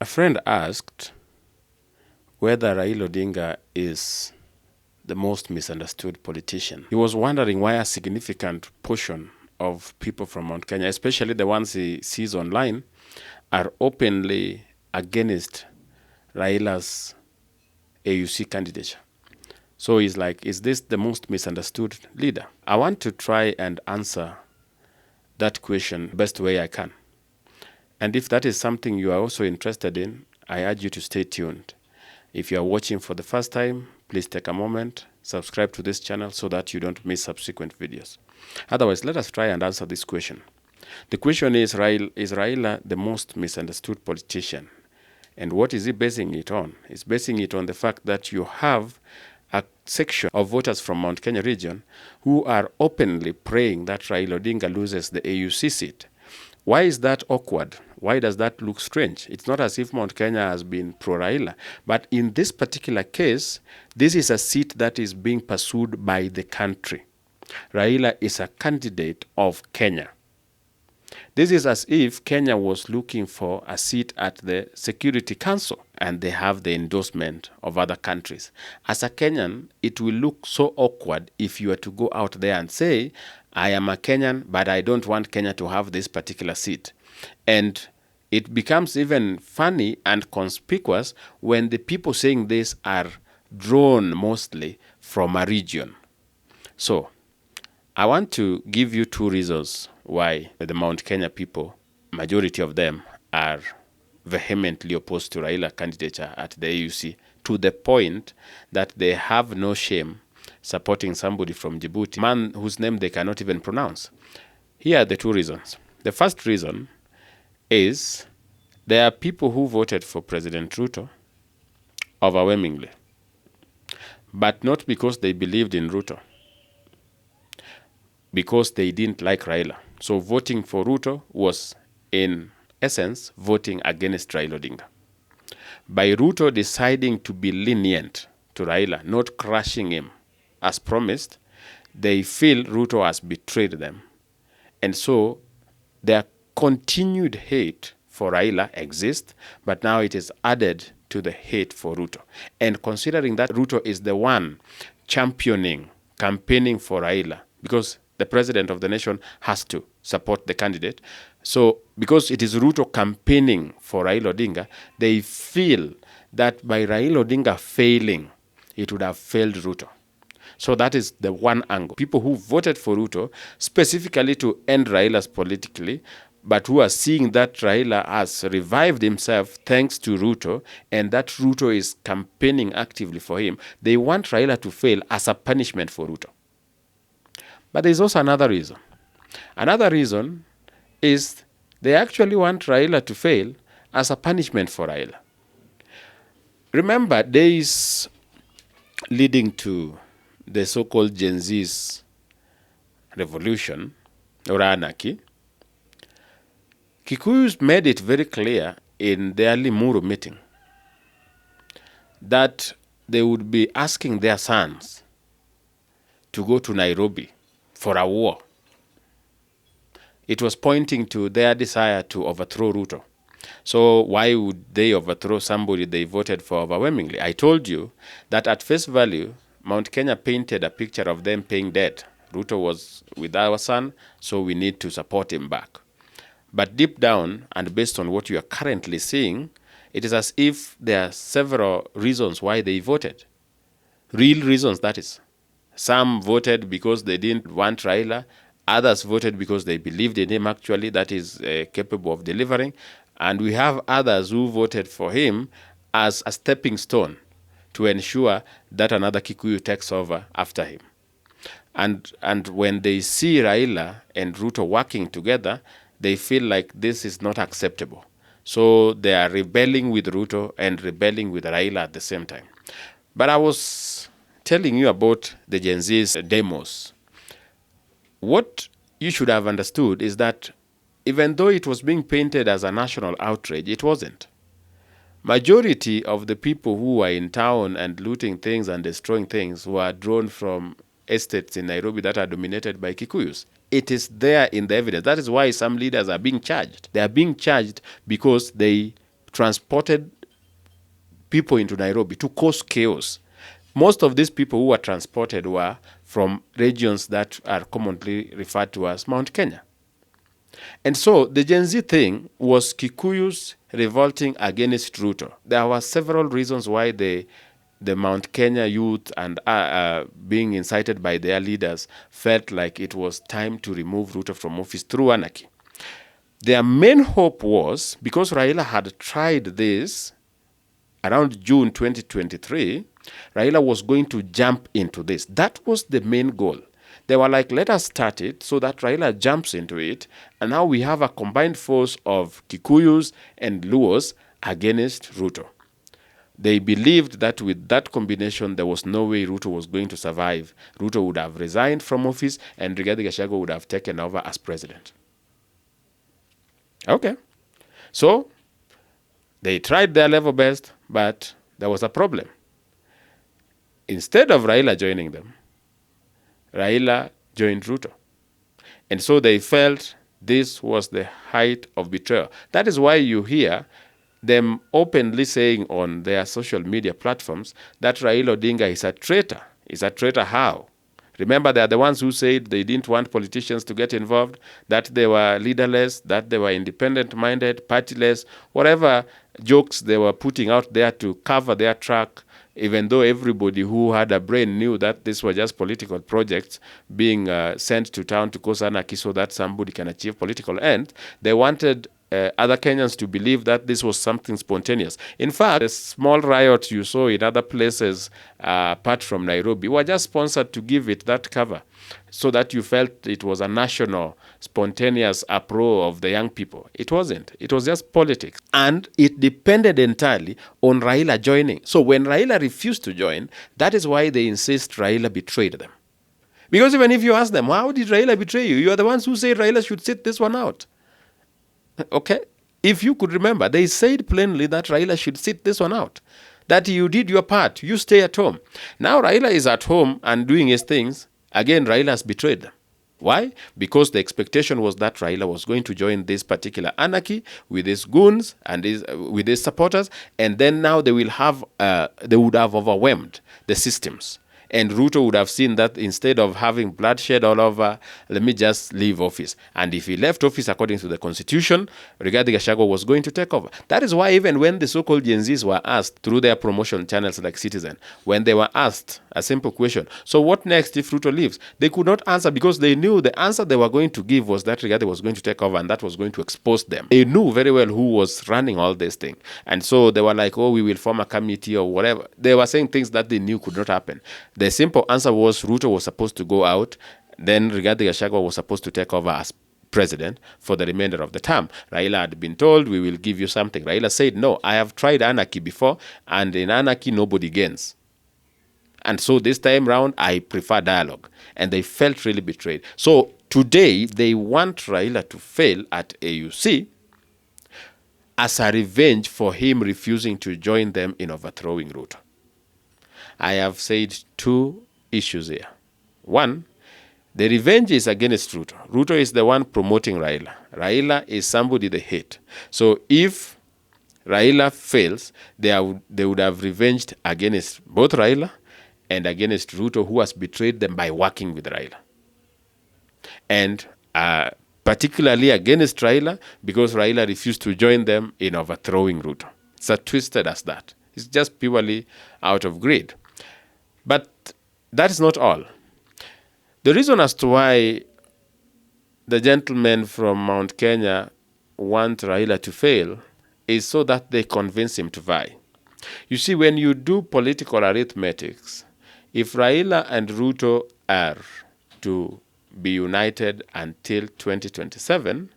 friend asked whether Raila Odinga is the most misunderstood politician. He was wondering why a significant portion of people from Mount Kenya, especially the ones he sees online, are openly against Raila's AUC candidature. So he's like, is this the most misunderstood leader? I want to try and answer that question the best way I can. And if that is something you are also interested in, I urge you to stay tuned. If you are watching for the first time, please take a moment, subscribe to this channel so that you don't miss subsequent videos. Otherwise, let us try and answer this question. The question is Raila the most misunderstood politician? And what is he basing it on? He's basing it on the fact that you have a section of voters from Mount Kenya region who are openly praying that Raila Odinga loses the AUC seat. Why is that awkward? Why does that look strange? It's not as if Mount Kenya has been pro-Raila. But in this particular case, this is a seat that is being pursued by the country. Raila is a candidate of Kenya. This is as if Kenya was looking for a seat at the Security Council and they have the endorsement of other countries. As a Kenyan, it will look so awkward if you were to go out there and say, I am a Kenyan, but I don't want Kenya to have this particular seat. And it becomes even funny and conspicuous when the people saying this are drawn mostly from a region. So, I want to give you two reasons why the Mount Kenya people, majority of them, are vehemently opposed to Raila candidature at the AUC, to the point that they have no shame supporting somebody from Djibouti, a man whose name they cannot even pronounce. Here are the two reasons. The first reason is there are people who voted for President Ruto overwhelmingly, but not because they believed in Ruto, because they didn't like Raila. So voting for Ruto was, in essence, voting against Raila Odinga. By Ruto deciding to be lenient to Raila, not crushing him as promised, they feel Ruto has betrayed them. And so their continued hate for Raila exists, but now it is added to the hate for Ruto. And considering that Ruto is the one championing, campaigning for Raila, because the president of the nation has to support the candidate. So because it is Ruto campaigning for Raila Odinga, they feel that by Raila Odinga failing, it would have failed Ruto. So that is the one angle. People who voted for Ruto specifically to end Raila's politically, but who are seeing that Raila has revived himself thanks to Ruto, and that Ruto is campaigning actively for him, they want Raila to fail as a punishment for Ruto. But there's also another reason. Another reason is they actually want Raila to fail as a punishment for Raila. Remember, days leading to the so-called Gen Z's revolution, or anarchy, Kikuyus made it very clear in their Limuru meeting that they would be asking their sons to go to Nairobi for a war. It was pointing to their desire to overthrow Ruto. So why would they overthrow somebody they voted for overwhelmingly? I told you that at face value, Mount Kenya painted a picture of them paying debt. Ruto was with our son, so we need to support him back. But deep down, and based on what you are currently seeing, it is as if there are several reasons why they voted. Real reasons, that is. Some voted because they didn't want Raila. Others voted because they believed in him actually, that is capable of delivering. And we have others who voted for him as a stepping stone to ensure that another Kikuyu takes over after him. And when they see Raila and Ruto working together, they feel like this is not acceptable. So they are rebelling with Ruto and rebelling with Raila at the same time. But I was telling you about the Gen Z's demos. What you should have understood is that even though it was being painted as a national outrage, it wasn't. Majority of the people who were in town and looting things and destroying things were drawn from estates in Nairobi that are dominated by Kikuyus. It is there in the evidence. That is why some leaders are being charged. They are being charged because they transported people into Nairobi to cause chaos. Most of these people who were transported were from regions that are commonly referred to as Mount Kenya. And so the Gen Z thing was Kikuyus revolting against Ruto. There were several reasons why the Mount Kenya youth and being incited by their leaders felt like it was time to remove Ruto from office through anarchy. Their main hope was, because Raila had tried this around June 2023, Raila was going to jump into this. That was the main goal. They were like, let us start it so that Raila jumps into it, and now we have a combined force of Kikuyus and Luos against Ruto. They believed that with that combination, there was no way Ruto was going to survive. Ruto would have resigned from office, and Rigathi Gachagua would have taken over as president. Okay. So they tried their level best, but there was a problem. Instead of Raila joining them, Raila joined Ruto. And so they felt this was the height of betrayal. That is why you hear them openly saying on their social media platforms that Raila Odinga is a traitor. Is a traitor how? Remember, they are the ones who said they didn't want politicians to get involved, that they were leaderless, that they were independent-minded, partyless, whatever jokes they were putting out there to cover their track, even though everybody who had a brain knew that these were just political projects being sent to town to cause anarchy so that somebody can achieve political ends. They wanted other Kenyans to believe that this was something spontaneous. In fact, the small riots you saw in other places apart from Nairobi were just sponsored to give it that cover so that you felt it was a national, spontaneous uproar of the young people. It wasn't. It was just politics. And it depended entirely on Raila joining. So when Raila refused to join, that is why they insist Raila betrayed them. Because even if you ask them, how did Raila betray you? You are the ones who say Raila should sit this one out. Okay? If you could remember, they said plainly that Raila should sit this one out. That you did your part. You stay at home. Now Raila is at home and doing his things. Again, Raila has betrayed them. Why? Because the expectation was that Raila was going to join this particular anarchy with his goons and with his supporters, and then now they would have overwhelmed the systems. And Ruto would have seen that instead of having bloodshed all over, let me just leave office. And if he left office according to the constitution, Rigathi Gachagua was going to take over. That is why even when the so-called Gen Zs were asked through their promotion channels like Citizen, when they were asked a simple question, so what next if Ruto leaves? They could not answer because they knew the answer they were going to give was that Rigathi was going to take over and that was going to expose them. They knew very well who was running all this thing. And so they were like, oh, we will form a committee or whatever. They were saying things that they knew could not happen. The simple answer was Ruto was supposed to go out, then Rigathi Gachagua was supposed to take over as president for the remainder of the term. Raila had been told, we will give you something. Raila said, no, I have tried anarchy before, and in anarchy, nobody gains. And so this time round, I prefer dialogue. And they felt really betrayed. So today, they want Raila to fail at AUC as a revenge for him refusing to join them in overthrowing Ruto. I have said two issues here. One, the revenge is against Ruto. Ruto is the one promoting Raila. Raila is somebody they hate. So if Raila fails, they would have revenged against both Raila and against Ruto, who has betrayed them by working with Raila. And particularly against Raila, because Raila refused to join them in overthrowing Ruto. It's as twisted as that. It's just purely out of greed. But that is not all. The reason as to why the gentlemen from Mount Kenya want Raila to fail is so that they convince him to vie. You see, when you do political arithmetics, if Raila and Ruto are to be united until 2027,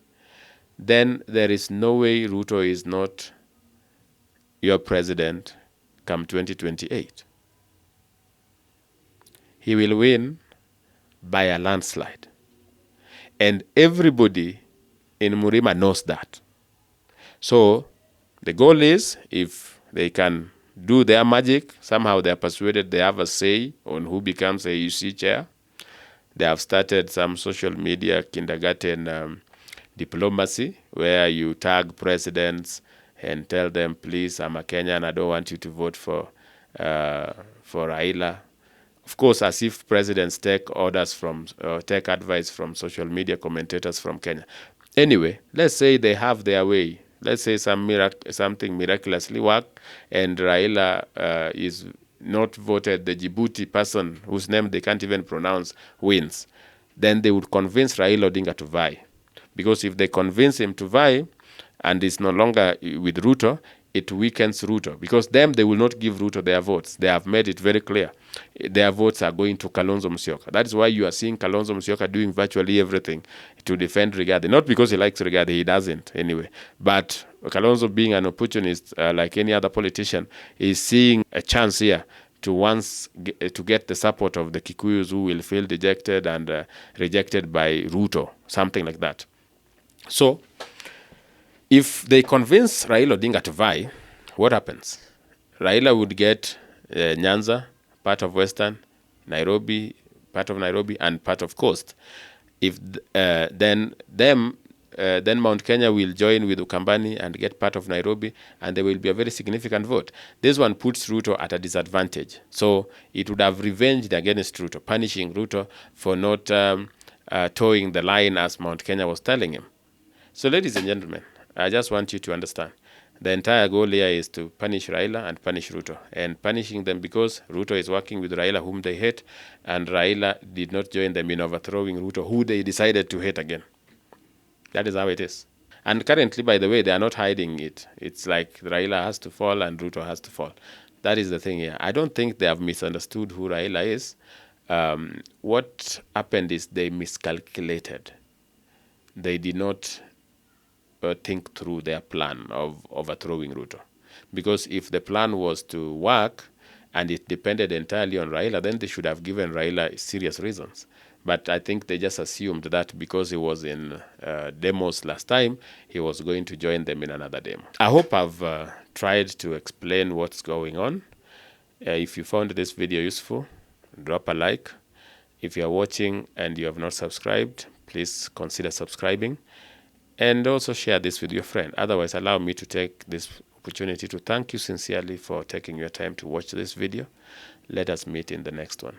then there is no way Ruto is not your president come 2028. He will win by a landslide. And everybody in Murima knows that. So the goal is, if they can do their magic, somehow they are persuaded they have a say on who becomes AUC chair. They have started some social media kindergarten diplomacy where you tag presidents, and tell them, please, I'm a Kenyan, I don't want you to vote for Raila. Of course, as if presidents take orders from, take advice from social media commentators from Kenya. Anyway, let's say they have their way. Let's say something miraculously work, and Raila is not voted, the Djibouti person whose name they can't even pronounce wins. Then they would convince Raila Odinga to vie. Because if they convince him to vie, and it's no longer with Ruto, it weakens Ruto. Because them, they will not give Ruto their votes. They have made it very clear. Their votes are going to Kalonzo Musyoka. That is why you are seeing Kalonzo Musyoka doing virtually everything to defend Rigathi. Not because he likes Rigathi, he doesn't anyway. But Kalonzo, being an opportunist like any other politician, is seeing a chance here to get the support of the Kikuyus who will feel dejected and rejected by Ruto, something like that. So, if they convince Raila Odinga to vie, what happens? Raila would get Nyanza, part of Western, Nairobi, part of Nairobi, and part of Coast. If then Mount Kenya will join with Ukambani and get part of Nairobi, and there will be a very significant vote. This one puts Ruto at a disadvantage. So it would have revenged against Ruto, punishing Ruto for not towing the line as Mount Kenya was telling him. So ladies and gentlemen, I just want you to understand. The entire goal here is to punish Raila and punish Ruto. And punishing them because Ruto is working with Raila, whom they hate, and Raila did not join them in overthrowing Ruto, who they decided to hate again. That is how it is. And currently, by the way, they are not hiding it. It's like Raila has to fall and Ruto has to fall. That is the thing here. I don't think they have misunderstood who Raila is. What happened is they miscalculated. They did not think through their plan of overthrowing Ruto. Because if the plan was to work and it depended entirely on Raila, then they should have given Raila serious reasons. But I think they just assumed that because he was in demos last time, he was going to join them in another demo. I hope I've tried to explain what's going on. If you found this video useful, drop a like. If you are watching and you have not subscribed, please consider subscribing. And also share this with your friend. Otherwise, allow me to take this opportunity to thank you sincerely for taking your time to watch this video. Let us meet in the next one.